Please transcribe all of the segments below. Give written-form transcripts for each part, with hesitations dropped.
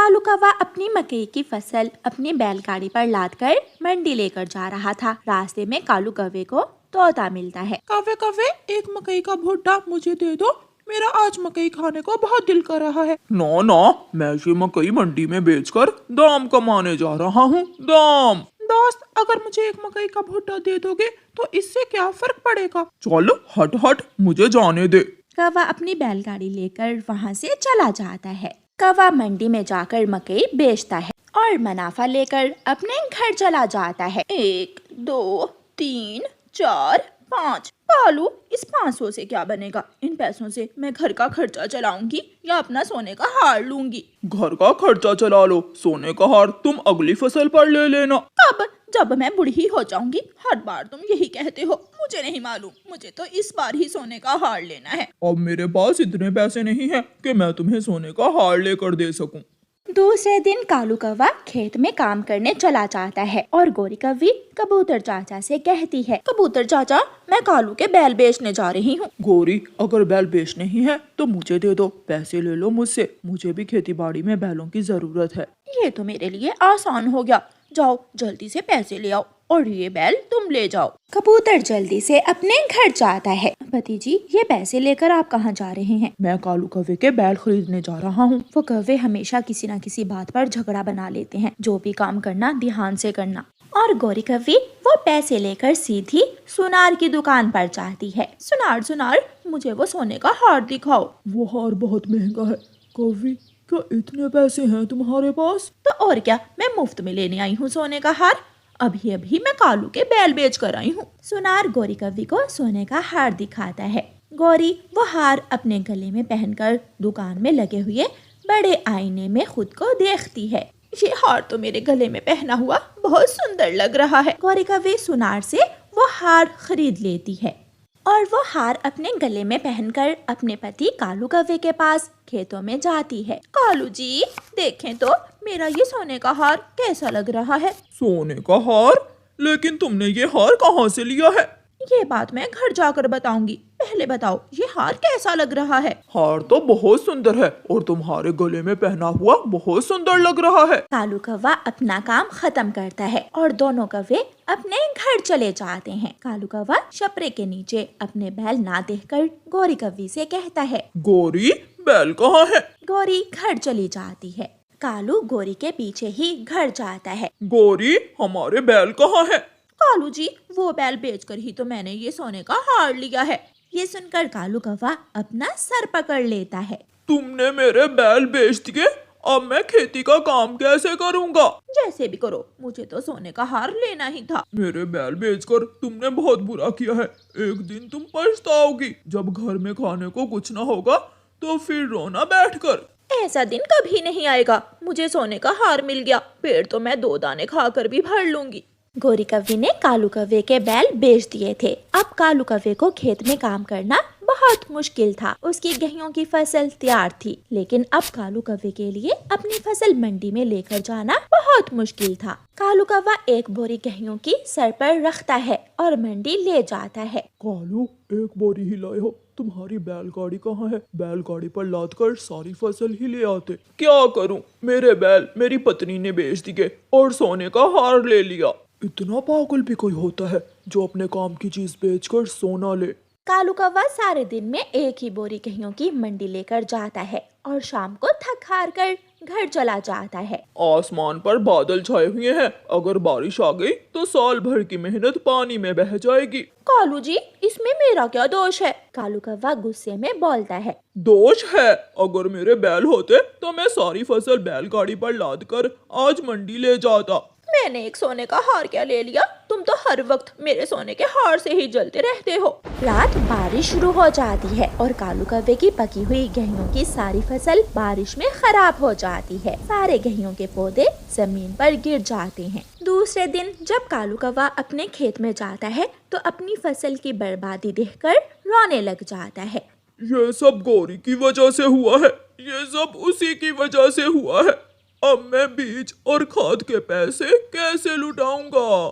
कालू कौवा अपनी मकई की फसल अपनी बैलगाड़ी पर लादकर मंडी लेकर जा रहा था। रास्ते में कालू कौवे को तोता मिलता है। कौवे कौवे, एक मकई का भुट्टा मुझे दे दो, मेरा आज मकई खाने को बहुत दिल कर रहा है। ना ना, मैं ये मकई मंडी में बेचकर दाम कमाने जा रहा हूँ। दाम। दोस्त, अगर मुझे एक मकई का भुट्टा दे दोगे तो इससे क्या फर्क पड़ेगा? चल हट हट, मुझे जाने दे। कौवा अपनी बैलगाड़ी लेकर वहाँ से चला जाता है। कौवा मंडी में जाकर मकई बेचता है और मुनाफा लेकर अपने घर चला जाता है। 1 2 3 4 5। कालू, इस 500 से क्या बनेगा? इन पैसों से मैं घर का खर्चा चलाऊंगी या अपना सोने का हार लूंगी। घर का खर्चा चला लो, सोने का हार तुम अगली फसल पर ले लेना। अब जब मैं बूढ़ी हो जाऊंगी, हर बार तुम यही कहते हो। मुझे नहीं मालूम, मुझे तो इस बार ही सोने का हार लेना है। अब मेरे पास इतने पैसे नहीं हैं कि मैं तुम्हें सोने का हार लेकर दे सकूं। दूसरे दिन कालू कौवा खेत में काम करने चला जाता है और गोरी कौवी कबूतर चाचा से कहती है, कबूतर चाचा, मैं कालू के बैल बेचने जा रही हूँ। गोरी, अगर बैल बेचने ही है तो मुझे दे दो, पैसे ले लो मुझसे, मुझे भी खेती बाड़ी में बैलों की जरूरत है। ये तो मेरे लिए आसान हो गया। जाओ जल्दी से पैसे ले आओ और ये बैल तुम ले जाओ। कबूतर जल्दी से अपने घर जाता है। भतीजी, ये पैसे लेकर आप कहाँ जा रहे हैं? मैं कालू कौवे के बैल खरीदने जा रहा हूँ। वो कौवे हमेशा किसी न किसी बात पर झगड़ा बना लेते हैं। जो भी काम करना ध्यान से करना। और गोरी कौवी वो पैसे लेकर सीधी सुनार की दुकान पर जाती है। सुनार सुनार, मुझे वो सोने का हार दिखाओ। वो हार बहुत महंगा है। कौवी, क्या इतने पैसे हैं तुम्हारे पास? तो और क्या, मैं मुफ्त में लेने आई हूँ सोने का हार। अभी अभी मैं कालू के बैल बेच कर आई हूँ। सुनार गोरी कौवी को सोने का हार दिखाता है। गोरी वो हार अपने गले में पहनकर दुकान में लगे हुए बड़े आईने में खुद को देखती है। ये हार तो मेरे गले में पहना हुआ बहुत सुंदर लग रहा है। गोरी कौवी सुनार से वो हार खरीद लेती है और वो हार अपने गले में पहनकर अपने पति कालू कौवे के पास खेतों में जाती है। कालू जी, देखें तो मेरा ये सोने का हार कैसा लग रहा है। सोने का हार? लेकिन तुमने ये हार कहाँ से लिया है? ये बात मैं घर जाकर बताऊंगी। पहले बताओ, ये हार कैसा लग रहा है? हार तो बहुत सुंदर है और तुम्हारे गले में पहना हुआ बहुत सुंदर लग रहा है। कालू कौवा अपना काम खत्म करता है और दोनों कौवे अपने घर चले जाते हैं। कालू कौवा छपरे के नीचे अपने बैल ना देखकर गोरी कौवी से कहता है, गोरी, बैल कहाँ है? गोरी घर चली जाती है। कालू गोरी के पीछे ही घर जाता है। गोरी, हमारे बैल कहाँ है? कालू जी, वो बैल बेचकर ही तो मैंने ये सोने का हार लिया है। ये सुनकर कालू कौवा अपना सर पकड़ लेता है। तुमने मेरे बैल बेच दिए, अब मैं खेती का काम कैसे करूँगा? जैसे भी करो, मुझे तो सोने का हार लेना ही था। मेरे बैल बेचकर तुमने बहुत बुरा किया है। एक दिन तुम पछताओगी। जब घर में खाने को कुछ न होगा तो फिर रोना बैठकर। ऐसा दिन कभी नहीं आएगा। मुझे सोने का हार मिल गया, पेट तो मैं 2 दाने खाकर भी भर लूंगी। गोरी कौवी ने कालू कौवे के बैल बेच दिए थे। अब कालू कौवे को खेत में काम करना बहुत मुश्किल था। उसकी गेहूं की फसल तैयार थी, लेकिन अब कालू कौवे के लिए अपनी फसल मंडी में लेकर जाना बहुत मुश्किल था। कालू कौवा एक बोरी गेहूं की सर पर रखता है और मंडी ले जाता है। कालू, एक बोरी ही लाए हो, तुम्हारी बैलगाड़ी कहाँ है? बैलगाड़ी पर लाद कर सारी फसल ही ले आते। क्या करूं, मेरे बैल मेरी पत्नी ने बेच दिए और सोने का हार ले लिया। इतना पागल भी कोई होता है जो अपने काम की चीज बेचकर सोना ले। कालू कौवा सारे दिन में एक ही बोरी गेहूं की मंडी लेकर जाता है और शाम को थक हार कर घर चला जाता है। आसमान पर बादल छाए हुए हैं, अगर बारिश आ गई तो साल भर की मेहनत पानी में बह जाएगी। कालू जी, इसमें मेरा क्या दोष है? कालू कौवा गुस्से में बोलता है। दोष है? अगर मेरे बैल होते तो मैं सारी फसल बैलगाड़ी पर लाद कर आज मंडी ले जाता। मैंने एक सोने का हार क्या ले लिया? तुम तो हर वक्त मेरे सोने के हार से ही जलते रहते हो। रात बारिश शुरू हो जाती है और कालू कौवे की पकी हुई गेहूं की सारी फसल बारिश में खराब हो जाती है। सारे गेहूं के पौधे जमीन पर गिर जाते हैं। दूसरे दिन जब कालू कौवा अपने खेत में जाता है तो अपनी फसल की बर्बादी देखकर रोने लग जाता है। ये सब गोरी की वजह से हुआ है, ये सब उसी की वजह से हुआ है। अब मैं बीज और खाद के पैसे कैसे लुटाऊंगा?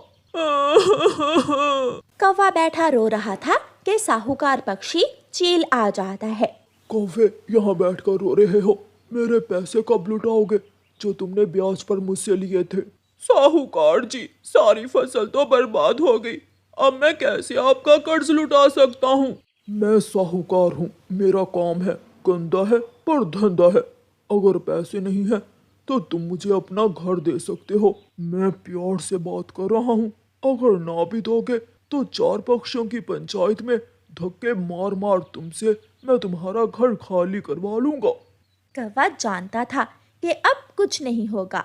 कौवा बैठा रो रहा था कि साहूकार पक्षी चील आ जाता है। कौवे, यहाँ बैठकर रो रहे हो, मेरे पैसे कब लुटाओगे? जो तुमने ब्याज पर मुझसे लिए थे। साहूकार जी, सारी फसल तो बर्बाद हो गई। अब मैं कैसे आपका कर्ज लुटा सकता हूँ? मैं साहूकार हूँ, मेरा काम है, गंदा है पर धंधा है। अगर पैसे नहीं है तो तुम मुझे अपना घर दे सकते हो। मैं प्यार से बात कर रहा हूँ। अगर ना भी दोगे तो 4 पक्षों की पंचायत में धक्के मार मार तुमसे मैं तुम्हारा घर खाली करवा लूंगा। कौवा जानता था कि अब कुछ नहीं होगा।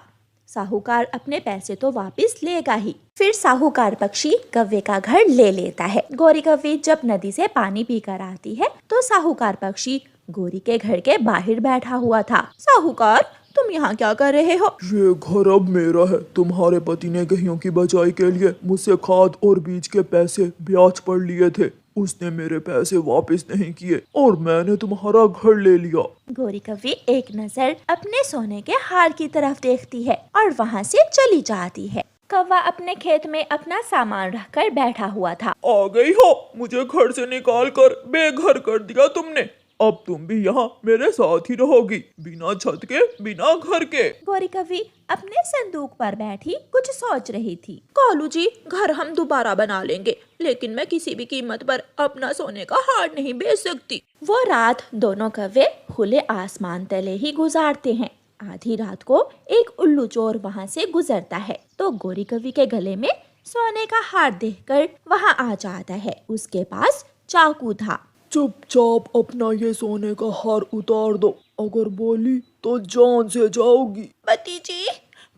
साहूकार अपने पैसे तो वापस लेगा ही। फिर साहूकार पक्षी कौवे का घर ले लेता है। गौरी कौवी जब नदी से पानी पीकर आती है तो साहूकार पक्षी गौरी के घर के बाहर बैठा हुआ था। साहूकार, तुम यहाँ क्या कर रहे हो? ये घर अब मेरा है। तुम्हारे पति ने गेहूं की बजाई के लिए मुझसे खाद और बीज के पैसे ब्याज पर लिए थे। उसने मेरे पैसे वापस नहीं किए और मैंने तुम्हारा घर ले लिया। गौरी कौवी एक नजर अपने सोने के हार की तरफ देखती है और वहाँ से चली जाती है। कौवा अपने खेत में अपना सामान रखकर बैठा हुआ था। आ गई हो, मुझे घर से निकाल कर बेघर कर दिया तुमने। अब तुम भी यहाँ मेरे साथ ही रहोगी, बिना छत के, बिना घर के। गौरी कौवी अपने संदूक पर बैठी कुछ सोच रही थी। कालू जी, घर हम दोबारा बना लेंगे, लेकिन मैं किसी भी कीमत पर अपना सोने का हार नहीं बेच सकती। वो रात दोनों कौवे खुले आसमान तले ही गुजारते हैं। आधी रात को एक उल्लू चोर वहाँ से गुजरता है तो गौरी कौवी के गले में सोने का हार देखकर वहाँ आ जाता है। उसके पास चाकू था। चुपचाप अपना ये सोने का हार उतार दो, अगर बोली तो जान से जाओगी। पति जी,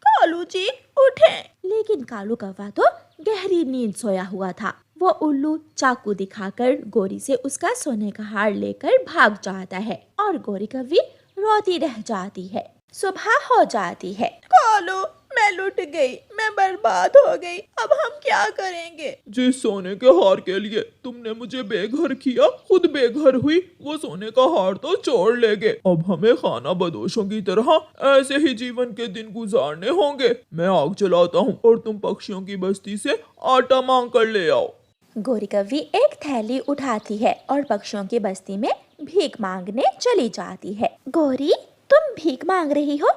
कालू जी उठें। लेकिन कालू कौवा तो गहरी नींद सोया हुआ था। वो उल्लू चाकू दिखाकर गौरी से उसका सोने का हार लेकर भाग जाता है और गौरी कौवी रोती रह जाती है। सुबह हो जाती है। कालू, मैं लुट गई, मैं बर्बाद हो गई, अब हम क्या करेंगे? जिस सोने के हार के लिए तुमने मुझे बेघर किया, खुद बेघर हुई, वो सोने का हार तो चोर ले गए। अब हमें खाना बदोशों की तरह ऐसे ही जीवन के दिन गुजारने होंगे। मैं आग जलाता हूँ और तुम पक्षियों की बस्ती से आटा मांग कर ले आओ। गौरी कौवी एक थैली उठाती है और पक्षियों की बस्ती में भीख मांगने चली जाती है। गौरी, तुम भीख मांग रही हो?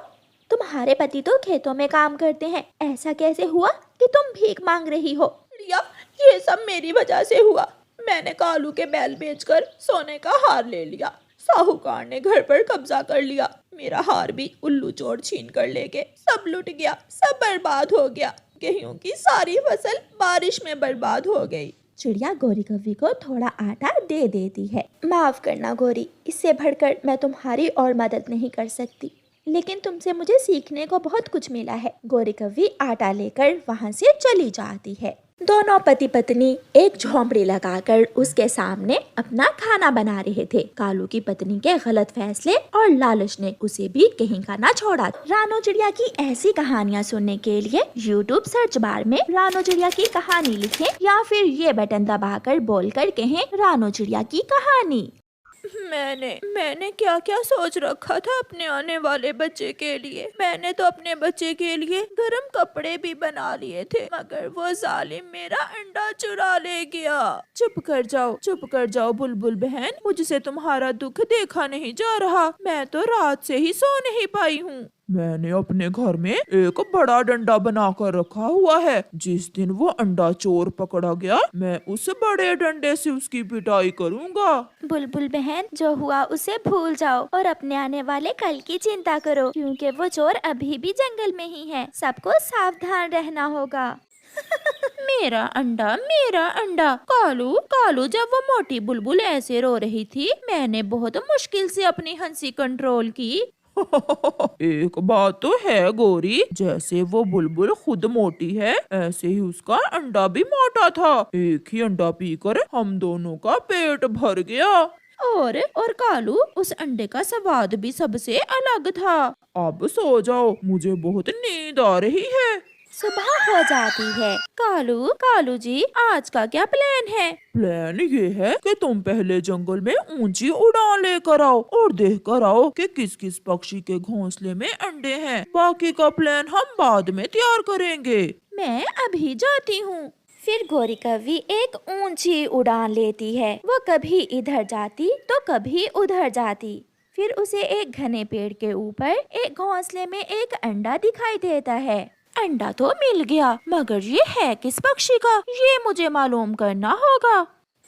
तुम्हारे पति तो खेतों में काम करते हैं, ऐसा कैसे हुआ कि तुम भीख मांग रही हो? रिया, ये सब मेरी वजह से हुआ। मैंने कालू के बैल बेचकर सोने का हार ले लिया। साहूकार ने घर पर कब्जा कर लिया। मेरा हार भी उल्लू चोर छीन कर ले गए। सब लुट गया, सब बर्बाद हो गया। गेहूं की सारी फसल बारिश में बर्बाद हो गई। चिड़िया गौरी कौवी को थोड़ा आटा दे देती है। माफ करना गौरी, इससे बढ़कर मैं तुम्हारी और मदद नहीं कर सकती, लेकिन तुमसे मुझे सीखने को बहुत कुछ मिला है। गौरी कौवी आटा लेकर वहाँ से चली जाती है। दोनों पति पत्नी एक झोंपड़ी लगाकर उसके सामने अपना खाना बना रहे थे। कालू की पत्नी के गलत फैसले और लालच ने उसे भी कहीं का ना छोड़ा। रानो चिड़िया की ऐसी कहानियाँ सुनने के लिए YouTube सर्च बार में रानो चिड़िया की कहानी लिखें या फिर ये बटन दबाकर बोलकर कहें रानो चिड़िया की कहानी। मैंने क्या क्या सोच रखा था अपने आने वाले बच्चे के लिए। मैंने तो अपने बच्चे के लिए गर्म कपड़े भी बना लिए थे, मगर वो जालिम मेरा अंडा चुरा ले गया। चुप कर जाओ बुलबुल बहन, मुझसे तुम्हारा दुख देखा नहीं जा रहा। मैं तो रात से ही सो नहीं पाई हूँ। मैंने अपने घर में एक बड़ा डंडा बनाकर रखा हुआ है। जिस दिन वो अंडा चोर पकड़ा गया, मैं उस बड़े डंडे से उसकी पिटाई करूंगा। बुलबुल बहन, जो हुआ उसे भूल जाओ और अपने आने वाले कल की चिंता करो, क्योंकि वो चोर अभी भी जंगल में ही है। सबको सावधान रहना होगा। मेरा अंडा। कालू, जब वो मोटी बुलबुल ऐसे रो रही थी, मैंने बहुत मुश्किल से अपनी हंसी कंट्रोल की। एक बात तो है गौरी, जैसे वो बुलबुल खुद मोटी है, ऐसे ही उसका अंडा भी मोटा था। एक ही अंडा पीकर हम दोनों का पेट भर गया। और कालू, उस अंडे का स्वाद भी सबसे अलग था। अब सो जाओ, मुझे बहुत नींद आ रही है। सुबह हो जाती है। कालू जी, आज का क्या प्लान है? प्लान ये है कि तुम पहले जंगल में ऊंची उड़ान लेकर आओ और देख कर आओ कि किस किस पक्षी के घोंसले में अंडे हैं। बाकी का प्लान हम बाद में तैयार करेंगे। मैं अभी जाती हूँ। फिर गौरी कौवी एक ऊंची उड़ान लेती है। वो कभी इधर जाती तो कभी उधर जाती। फिर उसे एक घने पेड़ के ऊपर एक घोंसले में एक अंडा दिखाई देता है। अंडा तो मिल गया, मगर ये है किस पक्षी का, ये मुझे मालूम करना होगा।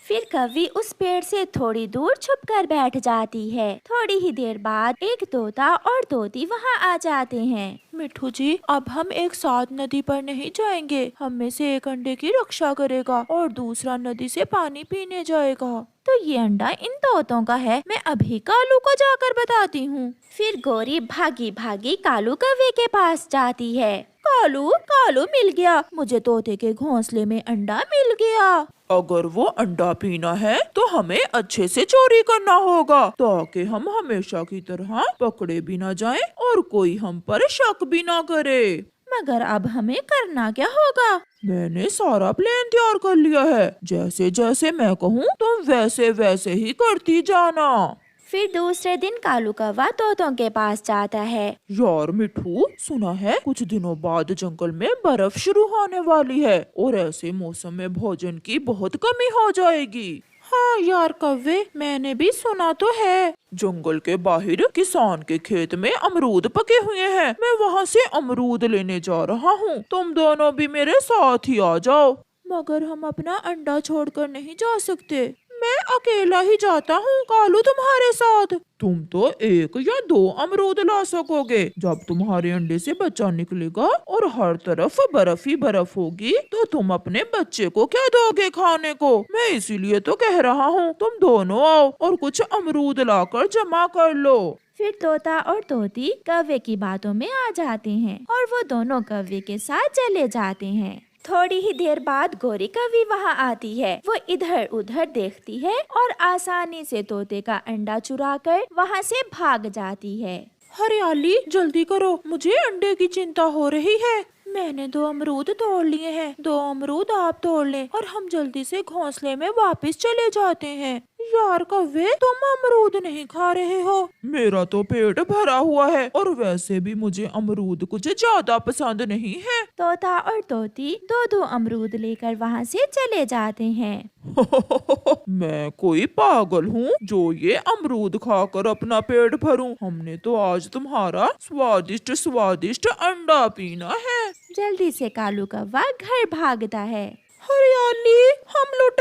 फिर कौवी उस पेड़ से थोड़ी दूर छुपकर बैठ जाती है। थोड़ी ही देर बाद एक तोता और तोती वहाँ आ जाते हैं। मिठू जी, अब हम एक साथ नदी पर नहीं जाएंगे। हम में से एक अंडे की रक्षा करेगा और दूसरा नदी से पानी पीने जाएगा। तो ये अंडा इन तोतों का है, मैं अभी कालू को जाकर बताती हूँ। फिर गौरी भागी भागी कालू कौवे के पास जाती है। कालू कालू मिल गया, मुझे तोते के घोंसले में अंडा मिल गया। अगर वो अंडा पीना है तो हमें अच्छे से चोरी करना होगा, ताकि हम हमेशा की तरह पकड़े भी ना जाएं और कोई हम पर शक भी ना करे। मगर अब हमें करना क्या होगा? मैंने सारा प्लान तैयार कर लिया है। जैसे जैसे मैं कहूँ तुम वैसे वैसे ही करती जाना। फिर दूसरे दिन कालू कौवा तोतों के पास जाता है। यार मिठू, सुना है कुछ दिनों बाद जंगल में बर्फ शुरू होने वाली है और ऐसे मौसम में भोजन की बहुत कमी हो जाएगी। हाँ यार कौवे, मैंने भी सुना तो है। जंगल के बाहर किसान के खेत में अमरूद पके हुए हैं। मैं वहाँ से अमरूद लेने जा रहा हूँ। तुम दोनों भी मेरे साथ ही आ जाओ। मगर हम अपना अंडा छोड़कर नहीं जा सकते। मैं अकेला ही जाता हूँ, कालू तुम्हारे साथ। तुम तो 1 या 2 अमरूद ला सकोगे। जब तुम्हारे अंडे से बच्चा निकलेगा और हर तरफ बर्फ ही बर्फ होगी, तो तुम अपने बच्चे को क्या दोगे खाने को? मैं इसीलिए तो कह रहा हूँ, तुम दोनों आओ और कुछ अमरूद लाकर जमा कर लो। फिर तोता और तोती कौवे की बातों में आ जाते हैं और वो दोनों कौवे के साथ चले जाते हैं। थोड़ी ही देर बाद गौरी कौवी वहाँ आती है। वो इधर उधर देखती है और आसानी से तोते का अंडा चुराकर वहाँ से भाग जाती है। हरियाली, जल्दी करो, मुझे अंडे की चिंता हो रही है। मैंने 2 अमरूद तोड़ लिए हैं, 2 अमरूद आप तोड़ लें और हम जल्दी से घोंसले में वापस चले जाते हैं। यार कौवे, तुम अमरूद नहीं खा रहे हो। मेरा तो पेट भरा हुआ है और वैसे भी मुझे अमरूद कुछ ज्यादा पसंद नहीं है। तोता और तोती 2-2 अमरूद लेकर वहाँ से चले जाते हैं। मैं कोई पागल हूँ जो ये अमरूद खाकर अपना पेट भरूं। हमने तो आज तुम्हारा स्वादिष्ट स्वादिष्ट अंडा पीना है। जल्दी से कालू कौवा घर भागता है। हरियाली, हम लुट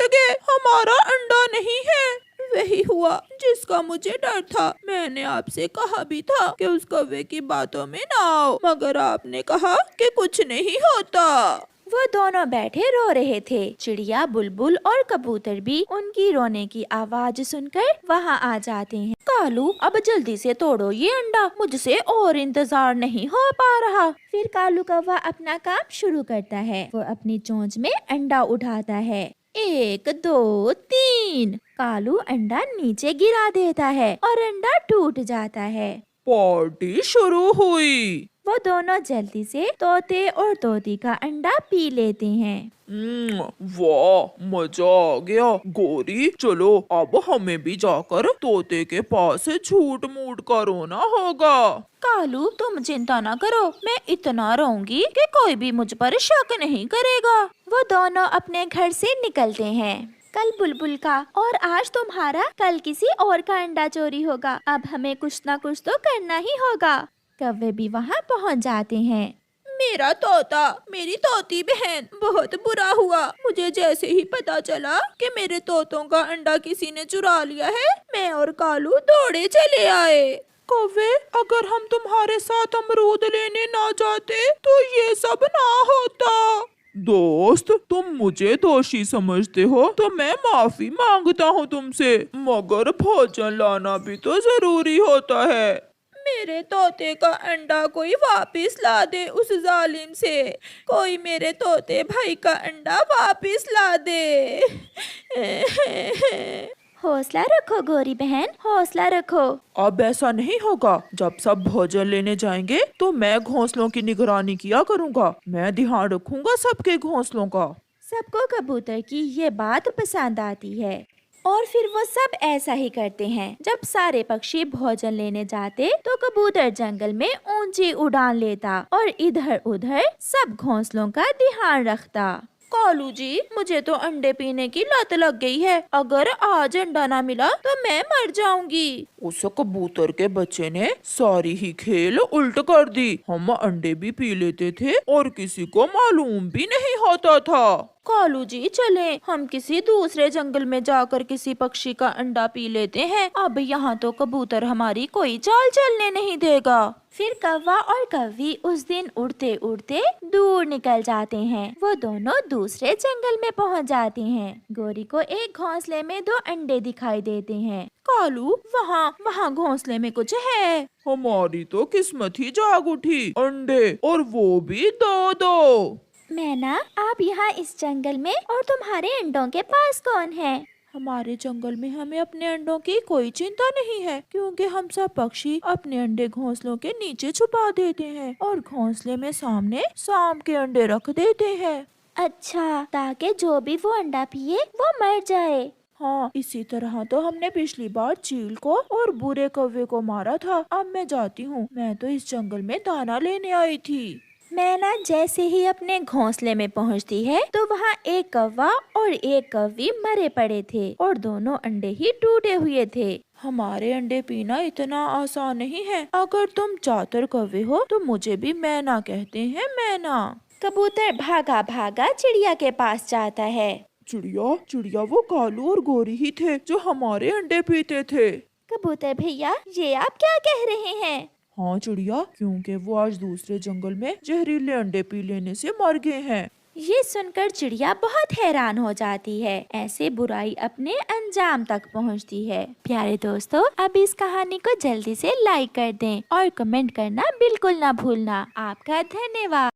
गए, हमारा अंडा नहीं है। वही हुआ जिसका मुझे डर था। मैंने आपसे कहा भी था कि उस कौवे की बातों में ना आओ, मगर आपने कहा कि कुछ नहीं होता। वो दोनों बैठे रो रहे थे। चिड़िया, बुलबुल और कबूतर भी उनकी रोने की आवाज सुनकर वहाँ आ जाते हैं। कालू, अब जल्दी से तोड़ो ये अंडा, मुझसे और इंतजार नहीं हो पा रहा। फिर कालू कौवा अपना काम शुरू करता है। वो अपनी चोंच में अंडा उठाता है। 1 2 3। कालू अंडा नीचे गिरा देता है और अंडा टूट जाता है। पार्टी शुरू हुई। वो दोनों जल्दी से तोते और तोती का अंडा पी लेते हैं। वाह, मजा आ गया। गौरी, चलो अब हमें भी जाकर तोते के पास झूठ मूठ का रोना होगा। कालू, तुम चिंता न करो, मैं इतना रोऊंगी कि कोई भी मुझ पर शक नहीं करेगा। वो दोनों अपने घर से निकलते हैं। कल बुलबुल का और आज तुम्हारा, कल किसी और का अंडा चोरी होगा। अब हमें कुछ न कुछ तो करना ही होगा। कौवे भी वहाँ पहुँच जाते हैं। मेरा तोता, मेरी तोती बहन, बहुत बुरा हुआ। मुझे जैसे ही पता चला कि मेरे तोतों का अंडा किसी ने चुरा लिया है, मैं और कालू दौड़े चले आए। कौवे, अगर हम तुम्हारे साथ अमरूद लेने ना जाते तो ये सब ना होता। दोस्त, तुम मुझे दोषी समझते हो तो मैं माफी मांगता हूँ तुमसे, मगर भोजन लाना भी तो जरूरी होता है। मेरे तोते का अंडा कोई वापस ला दे उस जालिम से। कोई मेरे तोते भाई का अंडा वापस ला दे। हौसला रखो गौरी बहन, हौसला रखो। अब ऐसा नहीं होगा। जब सब भोजन लेने जाएंगे तो मैं घोंसलों की निगरानी किया करूँगा। मैं ध्यान रखूंगा सबके घोंसलों का। सबको कबूतर की ये बात पसंद आती है और फिर वो सब ऐसा ही करते हैं। जब सारे पक्षी भोजन लेने जाते तो कबूतर जंगल में ऊंची उड़ान लेता और इधर उधर सब घोंसलों का ध्यान रखता। कालू जी, मुझे तो अंडे पीने की लत लग गई है। अगर आज अंडा ना मिला तो मैं मर जाऊंगी। उस कबूतर के बच्चे ने सारी ही खेल उल्ट कर दी। हम अंडे भी पी लेते थे और किसी को मालूम भी नहीं होता था। कालू जी, चलें, हम किसी दूसरे जंगल में जाकर किसी पक्षी का अंडा पी लेते हैं। अब यहाँ तो कबूतर हमारी कोई चाल चलने नहीं देगा। फिर कौवा और कौवी उस दिन उड़ते उड़ते दूर निकल जाते हैं। वो दोनों दूसरे जंगल में पहुँच जाते हैं। गोरी को एक घोंसले में 2 अंडे दिखाई देते हैं। कालू, वहाँ घोंसले में कुछ है। हमारी तो किस्मत ही जाग उठी, अंडे और वो भी 2-2। मैना, आप यहाँ इस जंगल में और तुम्हारे अंडों के पास कौन है? हमारे जंगल में हमें अपने अंडों की कोई चिंता नहीं है, क्योंकि हम सब पक्षी अपने अंडे घोंसलों के नीचे छुपा देते हैं और घोंसले में सामने सांप के अंडे रख देते हैं। अच्छा, ताकि जो भी वो अंडा पिए वो मर जाए। हाँ, इसी तरह तो हमने पिछली बार चील को और बुरे कौवे को मारा था। अब मैं जाती हूँ, मैं तो इस जंगल में दाना लेने आई थी। मैना जैसे ही अपने घोंसले में पहुंचती है तो वहाँ एक कौवा और एक कौवी मरे पड़े थे और दोनों अंडे ही टूटे हुए थे। हमारे अंडे पीना इतना आसान नहीं है। अगर तुम चातर कौवे हो तो मुझे भी मैना कहते हैं, मैना। कबूतर भागा भागा चिड़िया के पास जाता है। चिड़िया चिड़िया, वो कालू और गोरी ही थे जो हमारे अंडे पीते थे। कबूतर भैया, ये आप क्या कह रहे हैं? हाँ चिड़िया, क्योंकि वो आज दूसरे जंगल में जहरीले अंडे पी लेने से मर गए हैं। ये सुनकर चिड़िया बहुत हैरान हो जाती है। ऐसे बुराई अपने अंजाम तक पहुंचती है। प्यारे दोस्तों, अब इस कहानी को जल्दी से लाइक कर दें और कमेंट करना बिल्कुल ना भूलना। आपका धन्यवाद।